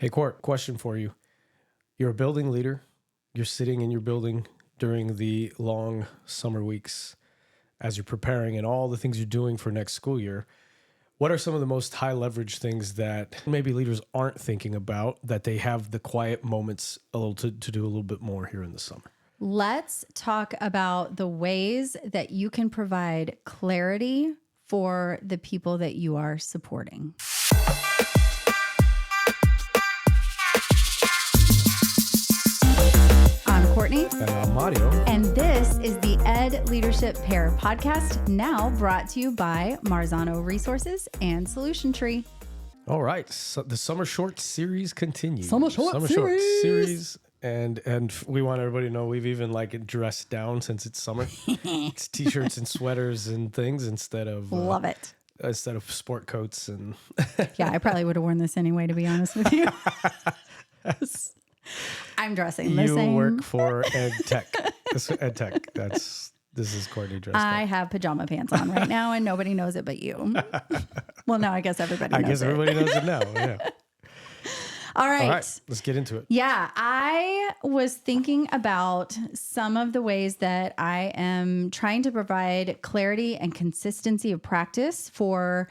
Hey, Court, question for you. You're a building leader. You're sitting in your building during the long summer weeks as you're preparing and all the things you're doing for next school year. What are some of the most high leverage things that maybe leaders aren't thinking about that they have the quiet moments a little to do a little bit more here in the summer? Let's talk about the ways that you can provide clarity for the people that you are supporting. I'm Courtney. And I'm Mario. And this is the Ed Leadership Pair podcast, now brought to you by Marzano Resources and Solution Tree. All right. So the Summer Short series continues. Summer Short series. And we want everybody to know we've even dressed down since it's summer. It's t-shirts and sweaters and things instead of Love it. Instead of sport coats and Yeah, I probably would have worn this anyway, to be honest with you. I'm dressing the same. You work for EdTech. This is Courtney dressed I up. have pajama pants on right now, and nobody knows it but you. Well, no, I guess everybody knows it. I guess everybody knows it now. Yeah. All right. All right. Let's get into it. Yeah, I was thinking about some of the ways that I am trying to provide clarity and consistency of practice for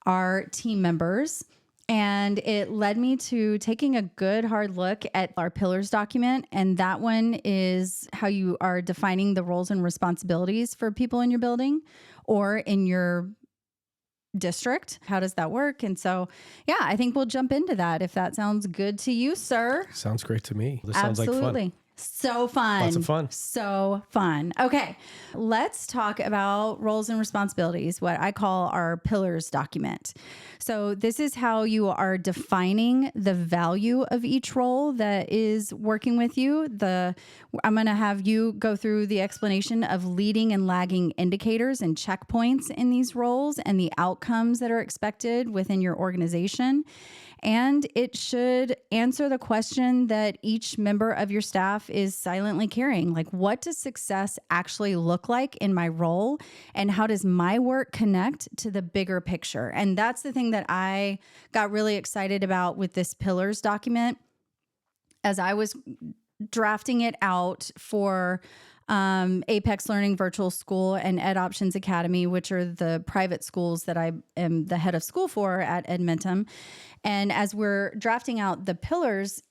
our team members. And it led me to taking a good hard look at our pillars document. And that one is how you are defining the roles and responsibilities for people in your building or in your district. How does that work? And so, yeah, I think we'll jump into that if that sounds good to you, sir. Sounds great to me. This Absolutely. sounds like fun. So fun. Lots of fun. So fun. Okay. Let's talk about roles and responsibilities, what I call our pillars document. So this is how you are defining the value of each role that is working with you. I'm going to have you go through the explanation of leading and lagging indicators and checkpoints in these roles and the outcomes that are expected within your organization. And it should answer the question that each member of your staff is silently carrying. Like, what does success actually look like in my role? And how does my work connect to the bigger picture? And that's the thing that I got really excited about with this pillars document as I was drafting it out for Apex Learning Virtual School and Ed Options Academy, which are the private schools that I am the head of school for at Edmentum. And as we're drafting out the pillars,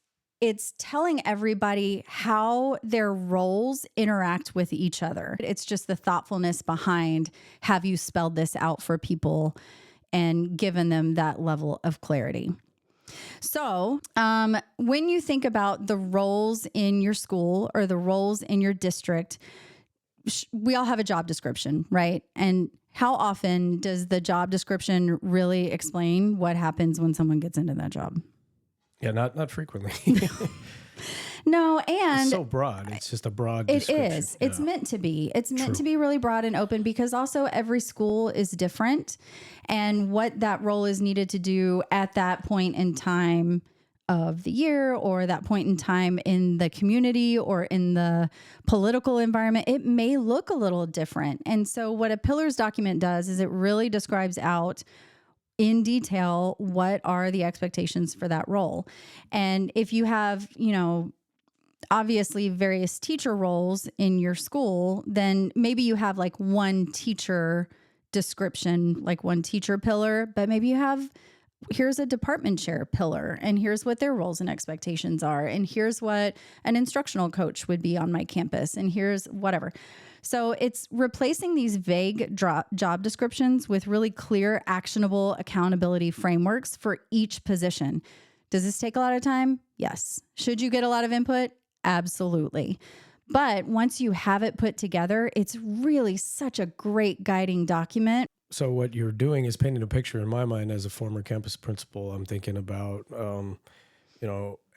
it's telling everybody how their roles interact with each other. It's just the thoughtfulness behind, have you spelled this out for people and given them that level of clarity? So when you think about the roles in your school or the roles in your district, we all have a job description, right? And how often does the job description really explain what happens when someone gets into that job? Yeah, not frequently. No, and it's so broad. It's just a broad description. It is. It's meant to be. It's meant to be really broad and open because also every school is different and what that role is needed to do at that point in time of the year or that point in time in the community or in the political environment, it may look a little different. And so what a pillars document does is it really describes out in detail what are the expectations for that role. And if you have, obviously various teacher roles in your school, then maybe you have like one teacher description, like one teacher pillar, but maybe you have, here's a department chair pillar, and here's what their roles and expectations are, and here's what an instructional coach would be on my campus, and here's whatever. So it's replacing these vague job descriptions with really clear, actionable accountability frameworks for each position. Does this take a lot of time? Yes. Should you get a lot of input? Absolutely. But once you have it put together, it's really such a great guiding document. So what you're doing is painting a picture in my mind as a former campus principal. I'm thinking about,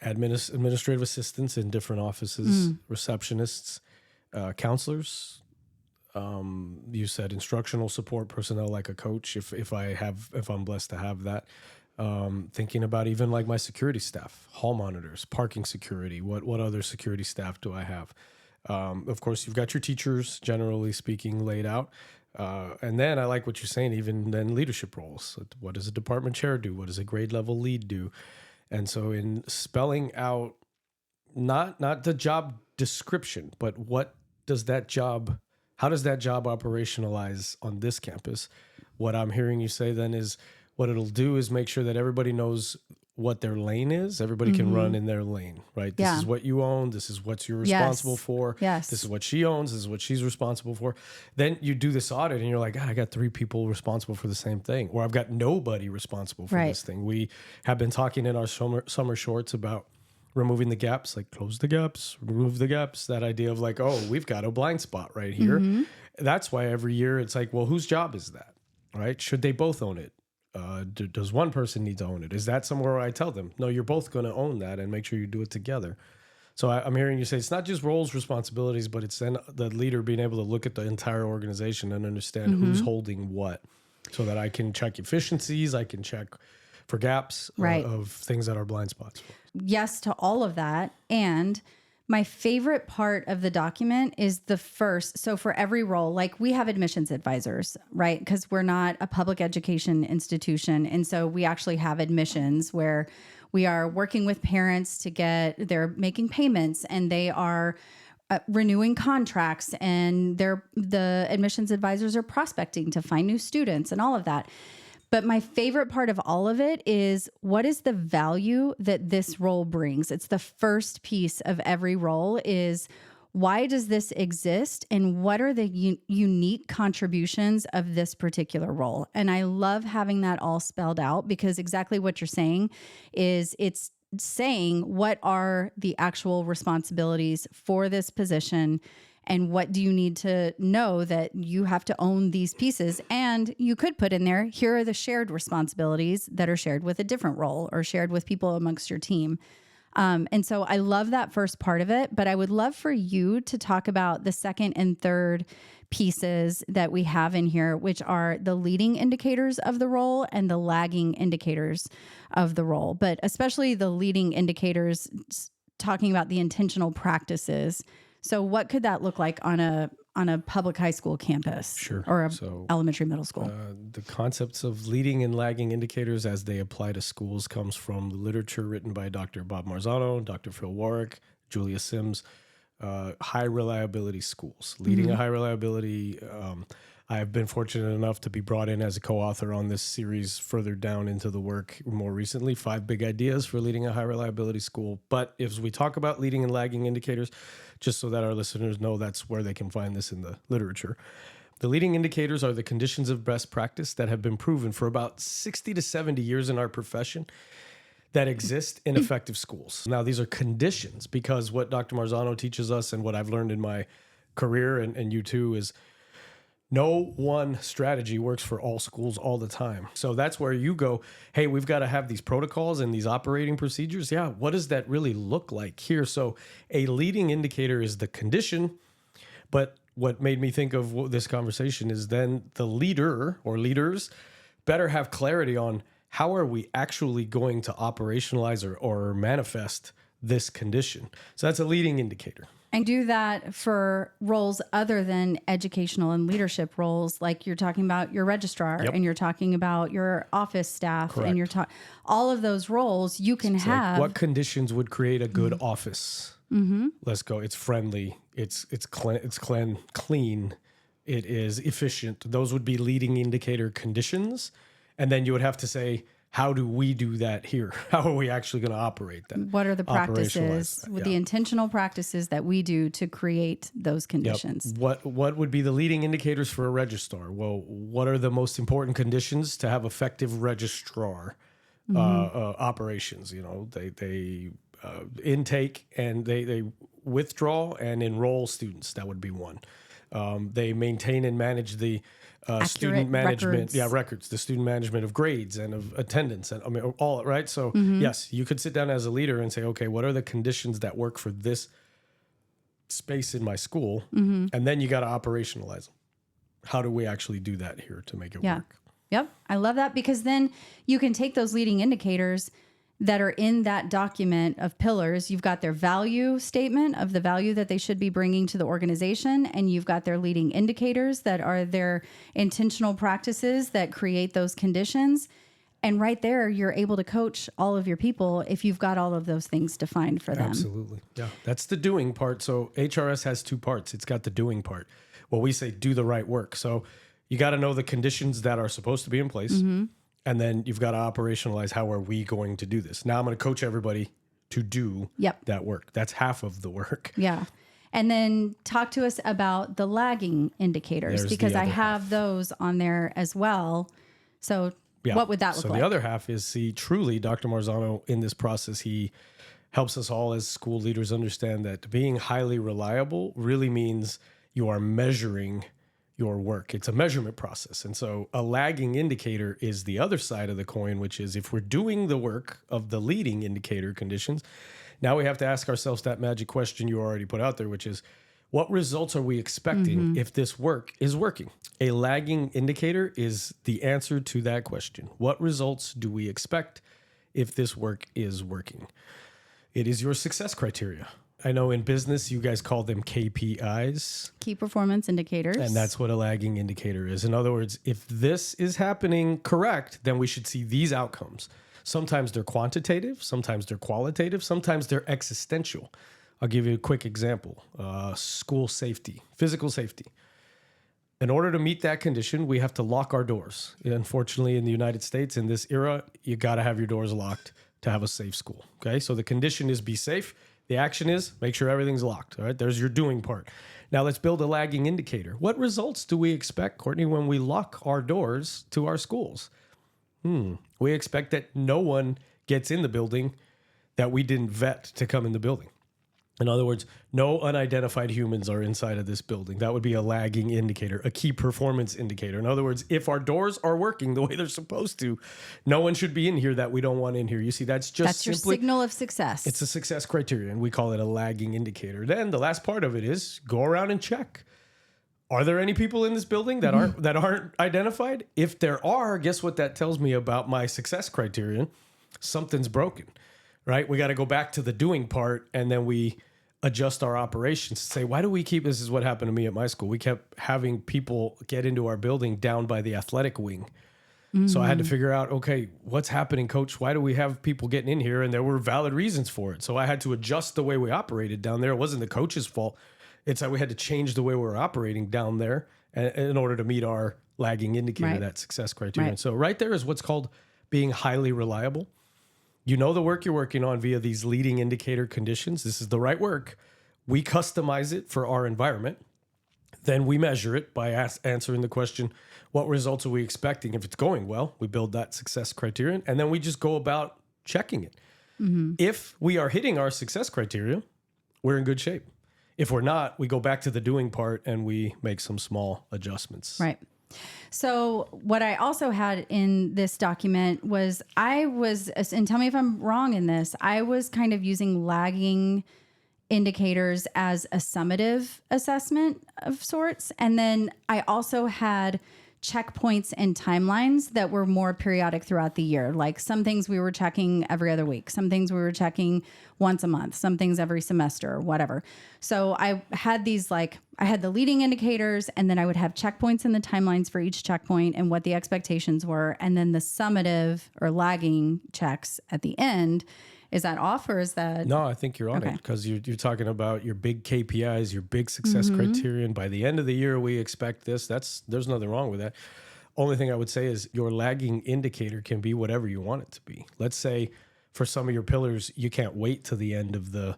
administrative assistants in different offices, receptionists, counselors. You said instructional support personnel like a coach, if I'm blessed to have that. Thinking about even like my security staff, hall monitors, parking security, what other security staff do I have? Of course, you've got your teachers, generally speaking, laid out. And then I like what you're saying, even then leadership roles. What does a department chair do? What does a grade level lead do? And so in spelling out not the job description, but how does that job operationalize on this campus? What I'm hearing you say then is what it'll do is make sure that everybody knows what their lane is. Everybody can run in their lane, right? This is what you own. This is what you're responsible for. Yes. This is what she owns. This is what she's responsible for. Then you do this audit and you're like, I got 3 people responsible for the same thing, or I've got nobody responsible for this thing. We have been talking in our summer shorts about removing the gaps, like close the gaps, remove the gaps, that idea of like, oh, we've got a blind spot right here. That's why every year it's like, well, whose job is that, right? Should they both own it? Does one person need to own it? Is that somewhere where I tell them, no, you're both going to own that and make sure you do it together? So I'm hearing you say it's not just roles, responsibilities, but it's then the leader being able to look at the entire organization and understand who's holding what, so that I can check efficiencies, I can check for gaps of things that are blind spots. Yes to all of that. And my favorite part of the document is the first. So for every role, like we have admissions advisors, right? Because we're not a public education institution. And so we actually have admissions where we are working with parents they're making payments and they are renewing contracts, and the admissions advisors are prospecting to find new students and all of that. But my favorite part of all of it is, what is the value that this role brings? It's the first piece of every role is, why does this exist? And what are the unique contributions of this particular role? And I love having that all spelled out, because exactly what you're saying is it's saying what are the actual responsibilities for this position. And what do you need to know that you have to own these pieces? And you could put in there, here are the shared responsibilities that are shared with a different role or shared with people amongst your team. And so I love that first part of it, but I would love for you to talk about the second and third pieces that we have in here, which are the leading indicators of the role and the lagging indicators of the role. But especially the leading indicators, talking about the intentional practices. So what could that look like on a public high school campus? Sure. Or a elementary, middle school? The concepts of leading and lagging indicators as they apply to schools comes from the literature written by Dr. Bob Marzano, Dr. Phil Warwick, Julia Sims. High reliability schools, leading a high reliability. I have been fortunate enough to be brought in as a co-author on this series further down into the work more recently, 5 big ideas for leading a high reliability school. But if we talk about leading and lagging indicators, just so that our listeners know that's where they can find this in the literature. The leading indicators are the conditions of best practice that have been proven for about 60 to 70 years in our profession that exist in effective schools. Now, these are conditions, because what Dr. Marzano teaches us and what I've learned in my career, and you too, is no one strategy works for all schools all the time. So that's where you go, hey, we've got to have these protocols and these operating procedures. Yeah, what does that really look like here? So a leading indicator is the condition, but what made me think of this conversation is then the leader or leaders better have clarity on how are we actually going to operationalize or manifest this condition. So that's a leading indicator. And do that for roles other than educational and leadership roles, like you're talking about your registrar and you're talking about your office staff. Correct. And you're all of those roles you can have. Like, what conditions would create a good office? Let's go. It's friendly. It's clean. It is efficient. Those would be leading indicator conditions. And then you would have to say, how do we do that here? How are we actually going to operate that? What are the practices, the intentional practices that we do to create those conditions? What would be the leading indicators for a registrar? Well, what are the most important conditions to have effective registrar operations? You know, they intake and they withdraw and enroll students. That would be one. They maintain and manage the student management, records, the student management of grades and of attendance, and I mean all right. So yes, you could sit down as a leader and say, okay, what are the conditions that work for this space in my school, and then you got to operationalize them. How do we actually do that here to make it work? Yep, I love that, because then you can take those leading indicators that are in that document of pillars. You've got their value statement of the value that they should be bringing to the organization, and you've got their leading indicators that are their intentional practices that create those conditions. And right there, you're able to coach all of your people if you've got all of those things defined for them. Absolutely. Yeah. That's the doing part. So HRS has two parts. It's got the doing part. Well, we say do the right work. So you got to know the conditions that are supposed to be in place. And then you've got to operationalize how are we going to do this. Now I'm going to coach everybody to do that work. That's half of the work. Yeah. And then talk to us about the lagging indicators, because I have those on there as well. So what would that look like? So the other half is, truly, Dr. Marzano, in this process, he helps us all as school leaders understand that being highly reliable really means you are measuring your work. It's a measurement process. And so a lagging indicator is the other side of the coin, which is if we're doing the work of the leading indicator conditions, now we have to ask ourselves that magic question you already put out there, which is, what results are we expecting if this work is working? A lagging indicator is the answer to that question. What results do we expect if this work is working? It is your success criteria. I know in business, you guys call them KPIs. Key performance indicators. And that's what a lagging indicator is. In other words, if this is happening correct, then we should see these outcomes. Sometimes they're quantitative, sometimes they're qualitative, sometimes they're existential. I'll give you a quick example. School safety, physical safety. In order to meet that condition, we have to lock our doors. Unfortunately, in the United States, in this era, you got to have your doors locked to have a safe school. Okay, so the condition is be safe. The action is make sure everything's locked. All right, there's your doing part. Now let's build a lagging indicator. What results do we expect, Courtney, when we lock our doors to our schools? We expect that no one gets in the building that we didn't vet to come in the building. In other words, no unidentified humans are inside of this building. That would be a lagging indicator, a key performance indicator. In other words, if our doors are working the way they're supposed to, no one should be in here that we don't want in here. You see, that's your signal of success. It's a success criteria, and we call it a lagging indicator. Then the last part of it is go around and check. Are there any people in this building that aren't identified? If there are, guess what that tells me about my success criterion? Something's broken, right? We got to go back to the doing part, and then we adjust our operations to say, why do we keep, this is what happened to me at my school. We kept having people get into our building down by the athletic wing. So I had to figure out, okay, what's happening, coach? Why do we have people getting in here? And there were valid reasons for it. So I had to adjust the way we operated down there. It wasn't the coach's fault. It's that we had to change the way we were operating down there in order to meet our lagging indicator, that success criterion. So right there is what's called being highly reliable. You know the work you're working on via these leading indicator conditions. This is the right work. We customize it for our environment. Then we measure it by answering the question, what results are we expecting? If it's going well, we build that success criterion, and then we just go about checking it. If we are hitting our success criteria, we're in good shape. If we're not, we go back to the doing part and we make some small adjustments. Right. So what I also had in this document was and tell me if I'm wrong in this, I was kind of using lagging indicators as a summative assessment of sorts. And then I also had checkpoints and timelines that were more periodic throughout the year. Like some things we were checking every other week, some things we were checking once a month, some things every semester, whatever. So I had I had the leading indicators, and then I would have checkpoints and the timelines for each checkpoint and what the expectations were. And then the summative or lagging checks at the end. Is that off, or is that? No, I think you're on it, because you're talking about your big KPIs, your big success criterion. By the end of the year, we expect this. There's nothing wrong with that. Only thing I would say is your lagging indicator can be whatever you want it to be. Let's say for some of your pillars, you can't wait to the end of the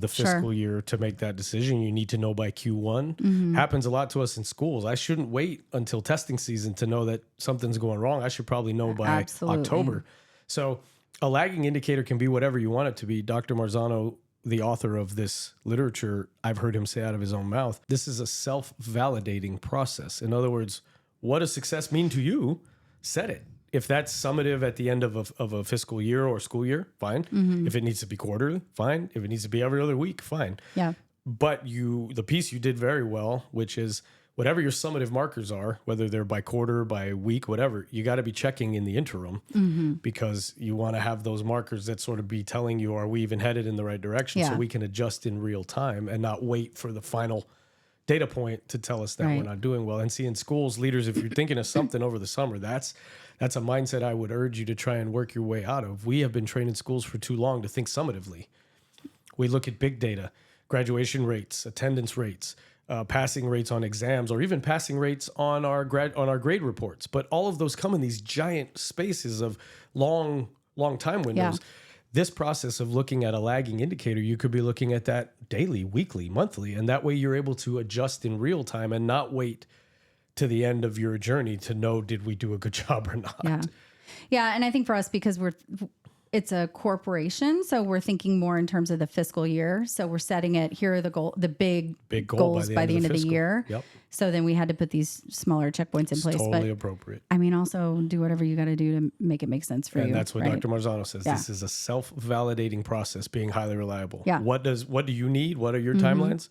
fiscal year to make that decision. You need to know by Q1. Happens a lot to us in schools. I shouldn't wait until testing season to know that something's going wrong. I should probably know by October. So a lagging indicator can be whatever you want it to be. Dr. Marzano, the author of this literature, I've heard him say out of his own mouth, this is a self-validating process. In other words, what does success mean to you? Set it. If that's summative at the end of a fiscal year or school year, fine. If it needs to be quarterly, fine. If it needs to be every other week, fine. Yeah. But the piece you did very well, which is whatever your summative markers are, whether they're by quarter, by week, whatever, you got to be checking in the interim because you want to have those markers that sort of be telling you, are we even headed in the right direction? So we can adjust in real time and not wait for the final data point to tell us that we're not doing well. And see, in schools, leaders, if you're thinking of something over the summer, that's that's a mindset I would urge you to try and work your way out of. We have been trained in schools for too long to think summatively. We look at big data, graduation rates, attendance rates, passing rates on exams, or even passing rates on our grade reports. But all of those come in these giant spaces of long time windows. Yeah. This process of looking at a lagging indicator, you could be looking at that daily, weekly, monthly, and that way you're able to adjust in real time and not wait to the end of your journey to know, did we do a good job or not? Yeah. Yeah. And I think for us, because it's a corporation, so we're thinking more in terms of the fiscal year. So we're setting it, here are the big goals by the end of the year. Yep. So then we had to put these smaller checkpoints in place. Totally appropriate. I mean, also do whatever you got to do to make it make sense for you. And that's what right? Dr. Marzano says. Yeah. This is a self-validating process, being highly reliable. Yeah. What do you need? What are your timelines?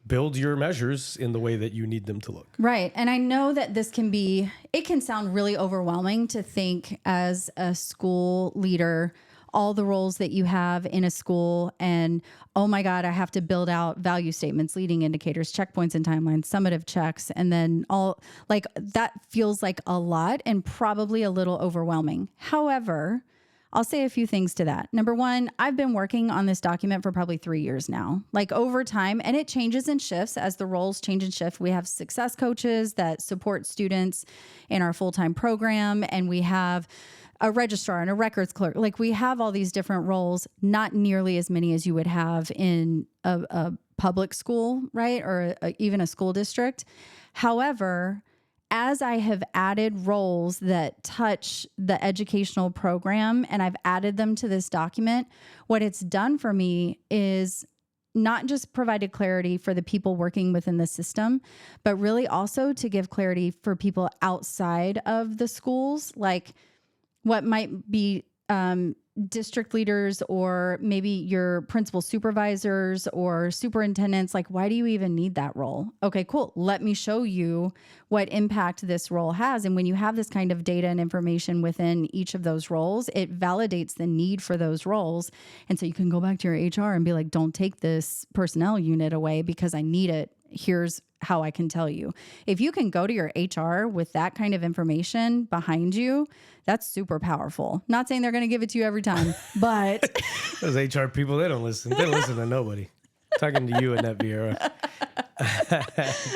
Build your measures in the way that you need them to look. Right. And I know that it can sound really overwhelming to think as a school leader, all the roles that you have in a school, and oh my God, I have to build out value statements, leading indicators, checkpoints and timelines, summative checks, and then that feels like a lot and probably a little overwhelming. However, I'll say a few things to that. Number one, I've been working on this document for probably 3 years now, like over time, and it changes and shifts as the roles change and shift. We have success coaches that support students in our full-time program, and we have a registrar and a records clerk. Like, we have all these different roles, not nearly as many as you would have in a public school, right? Or even a school district. However, as I have added roles that touch the educational program and I've added them to this document, what it's done for me is not just provided clarity for the people working within the system, but really also to give clarity for people outside of the schools, like what might be district leaders or maybe your principal supervisors or superintendents. Like, why do you even need that role? Okay, cool. Let me show you what impact this role has. And when you have this kind of data and information within each of those roles, it validates the need for those roles. And so you can go back to your HR and be like, don't take this personnel unit away because I need it. Here's how I can tell you. If you can go to your HR with that kind of information behind you, that's super powerful. Not saying they're going to give it to you every time, but those HR people, they don't listen. They don't listen to nobody. Talking to you, Annette Vieira.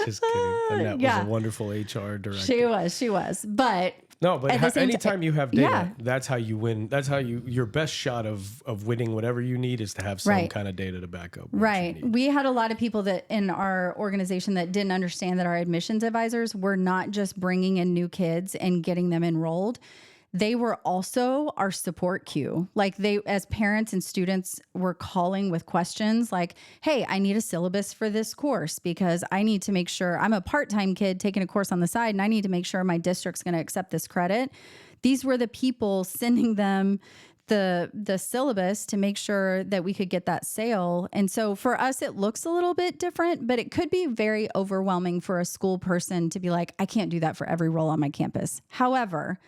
Just kidding. Annette was a wonderful HR director. She was. But no, but anytime you have data, yeah. that's how you win. That's how your best shot of winning whatever you need is to have some kind of data to back up. Right. We had a lot of people that in our organization that didn't understand that our admissions advisors were not just bringing in new kids and getting them enrolled. They were also our support queue. Like, they, as parents and students, were calling with questions like, hey, I need a syllabus for this course because I need to make sure I'm a part-time kid taking a course on the side and I need to make sure my district's going to accept this credit. These were the people sending them the syllabus to make sure that we could get that sale. And so for us, it looks a little bit different, but it could be very overwhelming for a school person to be like, I can't do that for every role on my campus. However,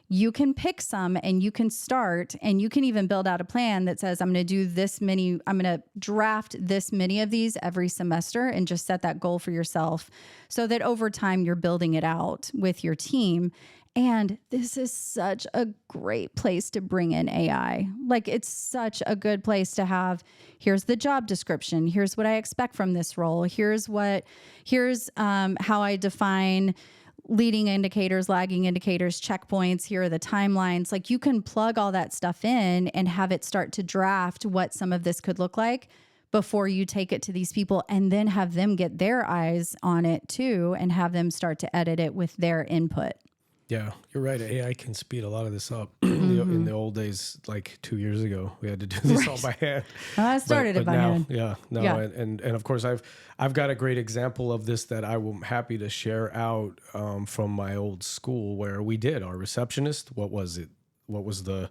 you can pick some and you can start, and you can even build out a plan that says, I'm going to do this many, I'm going to draft this many of these every semester, and just set that goal for yourself so that over time you're building it out with your team. And this is such a great place to bring in AI. Like, it's such a good place to have, here's the job description. Here's what I expect from this role. Here's how I define leading indicators, lagging indicators, checkpoints. Here are the timelines. Like, you can plug all that stuff in and have it start to draft what some of this could look like before you take it to these people, and then have them get their eyes on it too and have them start to edit it with their input. Yeah, you're right. AI can speed a lot of this up. In the old days, like 2 years ago, we had to do this all by hand. I started it by hand. Yeah, no, yeah. And of course, I've got a great example of this that I'm happy to share out from my old school, where we did our receptionist. What was it? What was the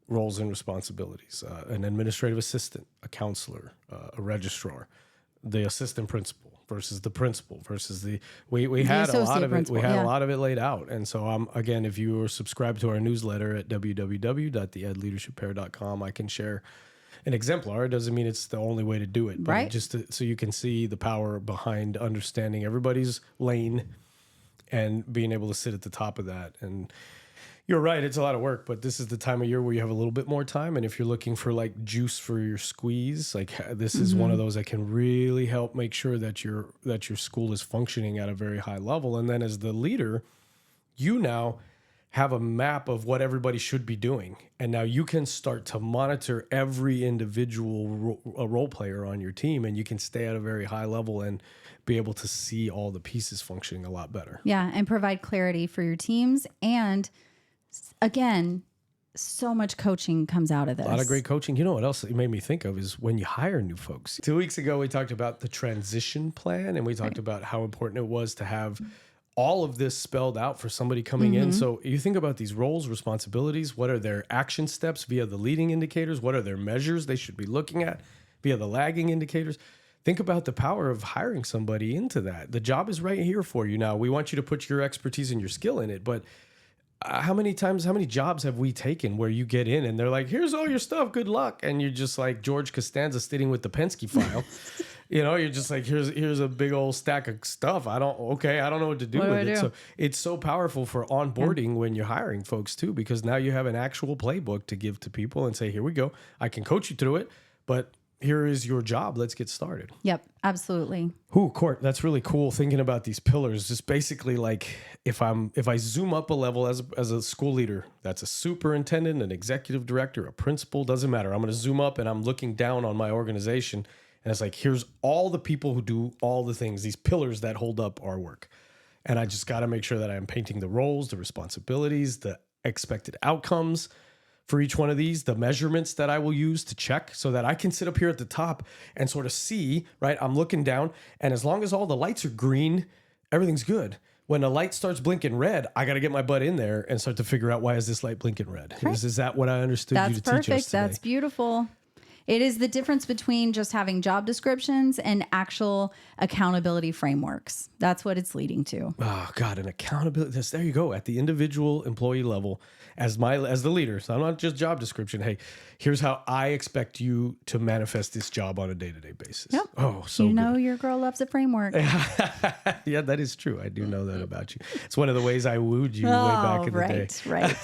roles and responsibilities? An administrative assistant, a counselor, a registrar, the assistant principal versus the principal versus we had a lot of it. We had a lot of it laid out. And so again, if you are subscribed to our newsletter at www.theedleadershippair.com, I can share an exemplar. It doesn't mean it's the only way to do it, but right? So you can see the power behind understanding everybody's lane and being able to sit at the top of that. And You're right. It's a lot of work, but this is the time of year where you have a little bit more time. And if you're looking for like juice for your squeeze, like this is one of those that can really help make sure that your school is functioning at a very high level. And then as the leader, you now have a map of what everybody should be doing. And now you can start to monitor every individual role player on your team, and you can stay at a very high level and be able to see all the pieces functioning a lot better. Yeah. And provide clarity for your teams. And again, so much coaching comes out of this. A lot of great coaching. You know what else it made me think of is when you hire new folks. 2 weeks ago, we talked about the transition plan, and we talked about how important it was to have all of this spelled out for somebody coming in. So you think about these roles, responsibilities, what are their action steps via the leading indicators? What are their measures they should be looking at via the lagging indicators? Think about the power of hiring somebody into that. The job is right here for you now. We want you to put your expertise and your skill in it, but how many jobs have we taken where you get in and they're like, here's all your stuff, good luck. And you're just like George Costanza sitting with the Penske file. You're just like, here's a big old stack of stuff. I don't know what to do with it. So it's so powerful for onboarding when you're hiring folks too, because now you have an actual playbook to give to people and say, here we go. I can coach you through it, but here is your job. Let's get started. Yep, absolutely. Court, that's really cool. Thinking about these pillars, just basically like if I zoom up a level as a school leader, that's a superintendent, an executive director, a principal, doesn't matter. I'm going to zoom up and I'm looking down on my organization. And it's like, here's all the people who do all the things, these pillars that hold up our work. And I just got to make sure that I'm painting the roles, the responsibilities, the expected outcomes for each one of these, the measurements that I will use to check so that I can sit up here at the top and sort of see, right? I'm looking down, and as long as all the lights are green, everything's good. When a light starts blinking red, I got to get my butt in there and start to figure out, why is this light blinking red? Right. Is that what I understood you to teach us today? That's perfect. That's beautiful. It is the difference between just having job descriptions and actual accountability frameworks. That's what it's leading to. Oh God, an accountability. There you go. At the individual employee level, as the leader. So I'm not just job description. Hey, here's how I expect you to manifest this job on a day-to-day basis. Yep. Oh, so good. Your girl loves a framework. Yeah, that is true. I do know that about you. It's one of the ways I wooed you way back in the day. Right.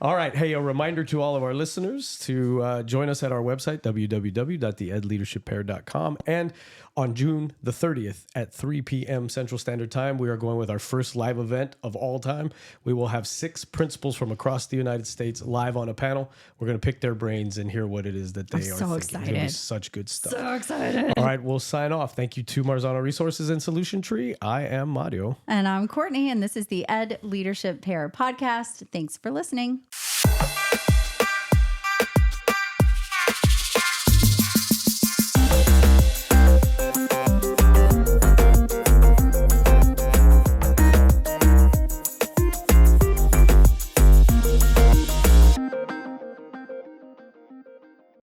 All right. Hey, a reminder to all of our listeners to join us at our website, www.theedleadershippair.com. And on June the 30th at 3 p.m. Central Standard Time, we are going with our first live event of all time. We will have 6 principals from across the United States live on a panel. We're going to pick their brains and hear what it is that they are thinking. It's going to be such good stuff. So excited. All right, we'll sign off. Thank you to Marzano Resources and Solution Tree. I am Mario. And I'm Courtney, and this is the Ed Leadership Pair podcast. Thanks for listening.